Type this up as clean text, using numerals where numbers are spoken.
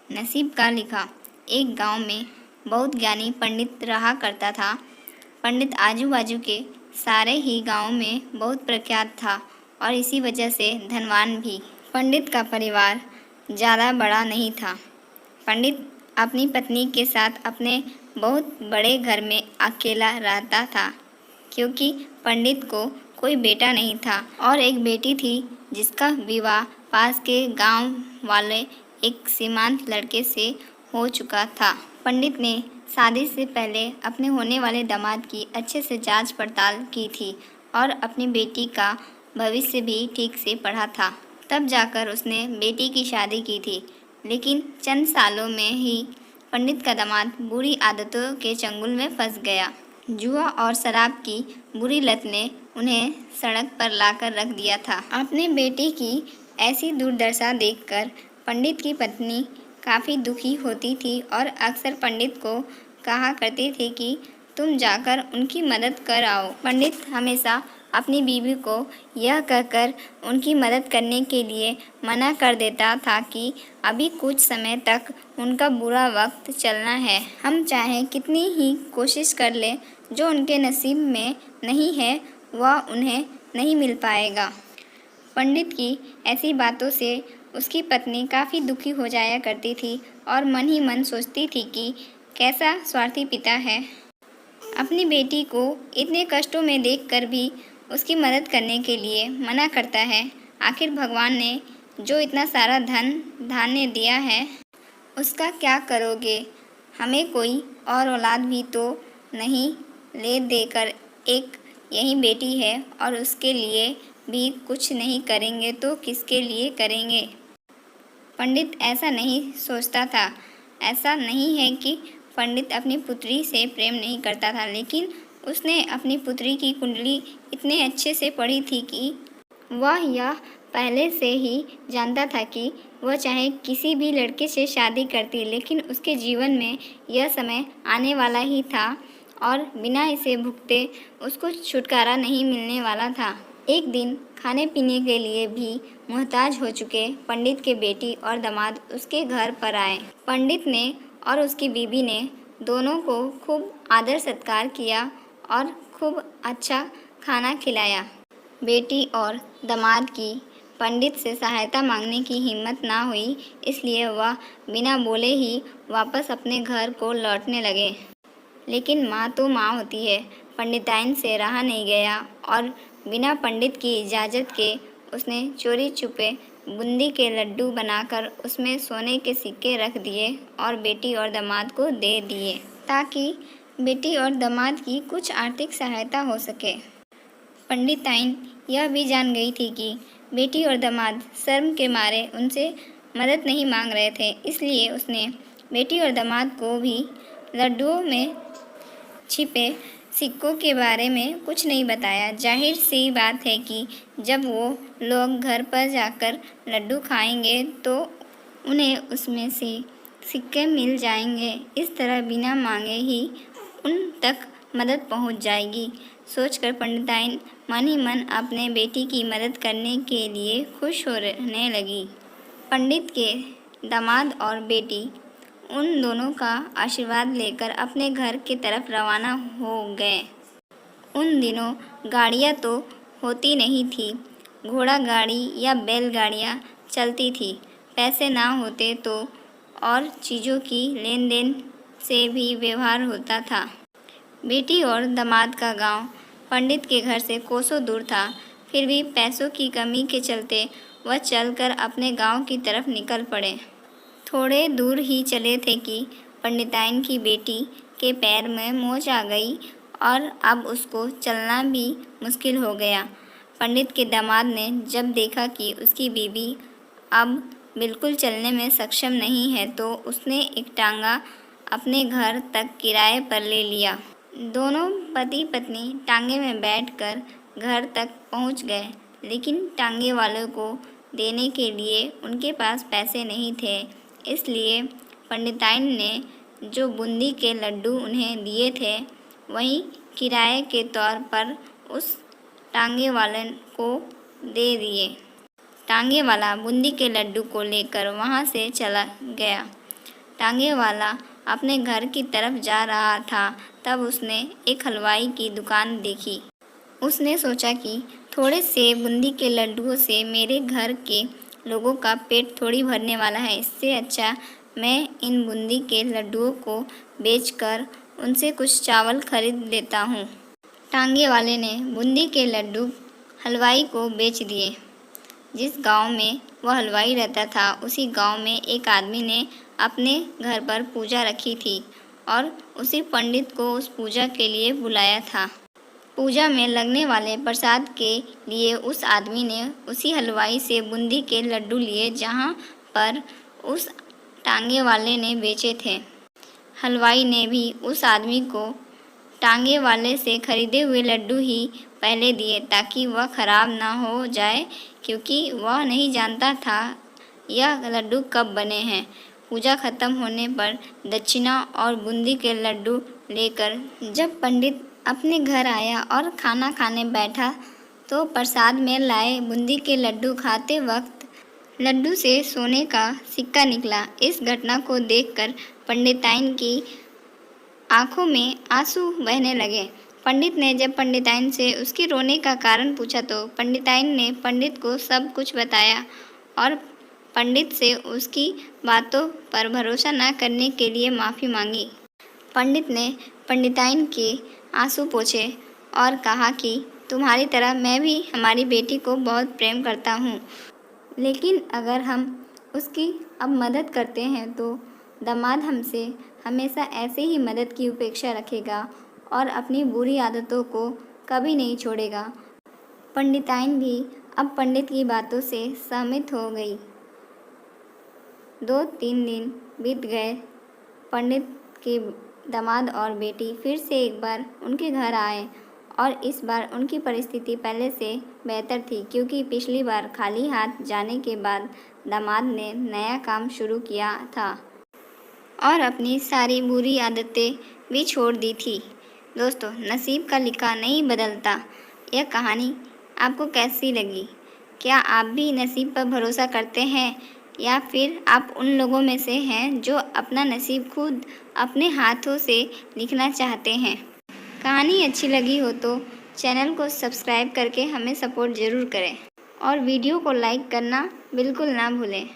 नसीब का लिखा। एक गांव में बहुत ज्ञानी पंडित रहा करता था। पंडित आजू बाजू के सारे ही गांव में बहुत प्रख्यात था और इसी वजह से धनवान भी। पंडित का परिवार ज़्यादा बड़ा नहीं था। पंडित अपनी पत्नी के साथ अपने बहुत बड़े घर में अकेला रहता था, क्योंकि पंडित को कोई बेटा नहीं था और एक बेटी थी जिसका विवाह पास के गांव वाले एक सीमांत लड़के से हो चुका था। पंडित ने शादी से पहले अपने होने वाले दामाद की अच्छे से जांच पड़ताल की थी और अपनी बेटी का भविष्य भी ठीक से पढ़ा था। तब जाकर उसने बेटी की शादी की थी, लेकिन चंद सालों में ही पंडित का दामाद बुरी आदतों के चंगुल में फंस गया। जुआ और शराब की बुरी लत ने उन्हें सड़क पर लाकर रख दिया था। अपने बेटे की ऐसी दुर्दशा देखकर पंडित की पत्नी काफ़ी दुखी होती थी और अक्सर पंडित को कहा करती थी कि तुम जाकर उनकी मदद कर आओ। पंडित हमेशा अपनी बीवी को यह कहकर उनकी मदद करने के लिए मना कर देता था कि अभी कुछ समय तक उनका बुरा वक्त चलना है। हम चाहे कितनी ही कोशिश कर लें, जो उनके नसीब में नहीं है वह उन्हें नहीं मिल पाएगा। पंडित की ऐसी बातों से उसकी पत्नी काफ़ी दुखी हो जाया करती थी और मन ही मन सोचती थी कि कैसा स्वार्थी पिता है, अपनी बेटी को इतने कष्टों में देखकर भी उसकी मदद करने के लिए मना करता है। आखिर भगवान ने जो इतना सारा धन धान्य दिया है उसका क्या करोगे? हमें कोई और औलाद भी तो नहीं ले देकर एक यही बेटी है और उसके लिए भी कुछ नहीं करेंगे तो किसके लिए करेंगे? पंडित ऐसा नहीं सोचता था। ऐसा नहीं है कि पंडित अपनी पुत्री से प्रेम नहीं करता था, लेकिन उसने अपनी पुत्री की कुंडली इतने अच्छे से पढ़ी थी कि वह यह पहले से ही जानता था कि वह चाहे किसी भी लड़के से शादी करती, लेकिन उसके जीवन में यह समय आने वाला ही था और बिना इसे भुगते उसको छुटकारा नहीं मिलने वाला था। एक दिन खाने पीने के लिए भी मोहताज हो चुके पंडित के बेटी और दामाद उसके घर पर आए। पंडित ने और उसकी बीवी ने दोनों को खूब आदर सत्कार किया और खूब अच्छा खाना खिलाया। बेटी और दामाद की पंडित से सहायता मांगने की हिम्मत ना हुई, इसलिए वह बिना बोले ही वापस अपने घर को लौटने लगे। लेकिन माँ तो माँ होती है। पंडिताइन से रहा नहीं गया और बिना पंडित की इजाज़त के उसने चोरी छुपे बूंदी के लड्डू बनाकर उसमें सोने के सिक्के रख दिए और बेटी और दामाद को दे दिए, ताकि बेटी और दामाद की कुछ आर्थिक सहायता हो सके। पंडिताइन यह भी जान गई थी कि बेटी और दामाद शर्म के मारे उनसे मदद नहीं मांग रहे थे, इसलिए उसने बेटी और दामाद को भी लड्डुओं में छिपे सिक्कों के बारे में कुछ नहीं बताया। जाहिर सी बात है कि जब वो लोग घर पर जाकर लड्डू खाएंगे तो उन्हें उसमें से सिक्के मिल जाएंगे। इस तरह बिना मांगे ही उन तक मदद पहुंच जाएगी। सोचकर पंडिताइन मन ही मन अपने बेटी की मदद करने के लिए खुश होने लगी। पंडित के दामाद और बेटी उन दोनों का आशीर्वाद लेकर अपने घर की तरफ रवाना हो गए। उन दिनों गाड़ियाँ तो होती नहीं थी, घोड़ा गाड़ी या बैलगाड़ियाँ चलती थी। पैसे ना होते तो और चीज़ों की लेन देन से भी व्यवहार होता था। बेटी और दामाद का गांव पंडित के घर से कोसों दूर था, फिर भी पैसों की कमी के चलते वह चलकर अपने गांव की तरफ निकल पड़े। थोड़े दूर ही चले थे कि पंडिताइन की बेटी के पैर में मोच आ गई और अब उसको चलना भी मुश्किल हो गया। पंडित के दामाद ने जब देखा कि उसकी बीवी अब बिल्कुल चलने में सक्षम नहीं है, तो उसने एक टांगा अपने घर तक किराए पर ले लिया। दोनों पति पत्नी टांगे में बैठकर घर तक पहुंच गए, लेकिन टांगे वालों को देने के लिए उनके पास पैसे नहीं थे। इसलिए पंडिताइन ने जो बूंदी के लड्डू उन्हें दिए थे वही किराए के तौर पर उस टांगे वाले को दे दिए। टांगे वाला बूंदी के लड्डू को लेकर वहाँ से चला गया। टांगे वाला अपने घर की तरफ जा रहा था, तब उसने एक हलवाई की दुकान देखी। उसने सोचा कि थोड़े से बूंदी के लड्डुओं से मेरे घर के लोगों का पेट थोड़ी भरने वाला है। इससे अच्छा मैं इन बूंदी के लड्डुओं को बेचकर उनसे कुछ चावल खरीद लेता हूँ। टांगे वाले ने बूंदी के लड्डू हलवाई को बेच दिए। जिस गांव में वह हलवाई रहता था, उसी गांव में एक आदमी ने अपने घर पर पूजा रखी थी और उसी पंडित को उस पूजा के लिए बुलाया था। पूजा में लगने वाले प्रसाद के लिए उस आदमी ने उसी हलवाई से बूंदी के लड्डू लिए जहाँ पर उस टांगे वाले ने बेचे थे। हलवाई ने भी उस आदमी को टांगे वाले से खरीदे हुए लड्डू ही पहले दिए ताकि वह खराब ना हो जाए, क्योंकि वह नहीं जानता था यह लड्डू कब बने हैं। पूजा खत्म होने पर दक्षिणा और बूंदी के लड्डू लेकर जब पंडित अपने घर आया और खाना खाने बैठा तो प्रसाद में लाए बूंदी के लड्डू खाते वक्त लड्डू से सोने का सिक्का निकला। इस घटना को देखकर पंडिताइन की आंखों में आंसू बहने लगे। पंडित ने जब पंडिताइन से उसके रोने का कारण पूछा तो पंडिताइन ने पंडित को सब कुछ बताया और पंडित से उसकी बातों पर भरोसा न करने के लिए माफ़ी मांगी। पंडित ने पंडिताइन के आंसू पोंछे और कहा कि तुम्हारी तरह मैं भी हमारी बेटी को बहुत प्रेम करता हूँ, लेकिन अगर हम उसकी अब मदद करते हैं तो दामाद हमसे हमेशा ऐसे ही मदद की उपेक्षा रखेगा और अपनी बुरी आदतों को कभी नहीं छोड़ेगा। पंडिताइन भी अब पंडित की बातों से सहमत हो गई। 2-3 दिन बीत गए। पंडित के दामाद और बेटी फिर से एक बार उनके घर आए और इस बार उनकी परिस्थिति पहले से बेहतर थी, क्योंकि पिछली बार खाली हाथ जाने के बाद दामाद ने नया काम शुरू किया था और अपनी सारी बुरी आदतें भी छोड़ दी थी। दोस्तों, नसीब का लिखा नहीं बदलता। यह कहानी आपको कैसी लगी? क्या आप भी नसीब पर भरोसा करते हैं या फिर आप उन लोगों में से हैं जो अपना नसीब खुद अपने हाथों से लिखना चाहते हैं? कहानी अच्छी लगी हो तो चैनल को सब्सक्राइब करके हमें सपोर्ट ज़रूर करें और वीडियो को लाइक करना बिल्कुल ना भूलें।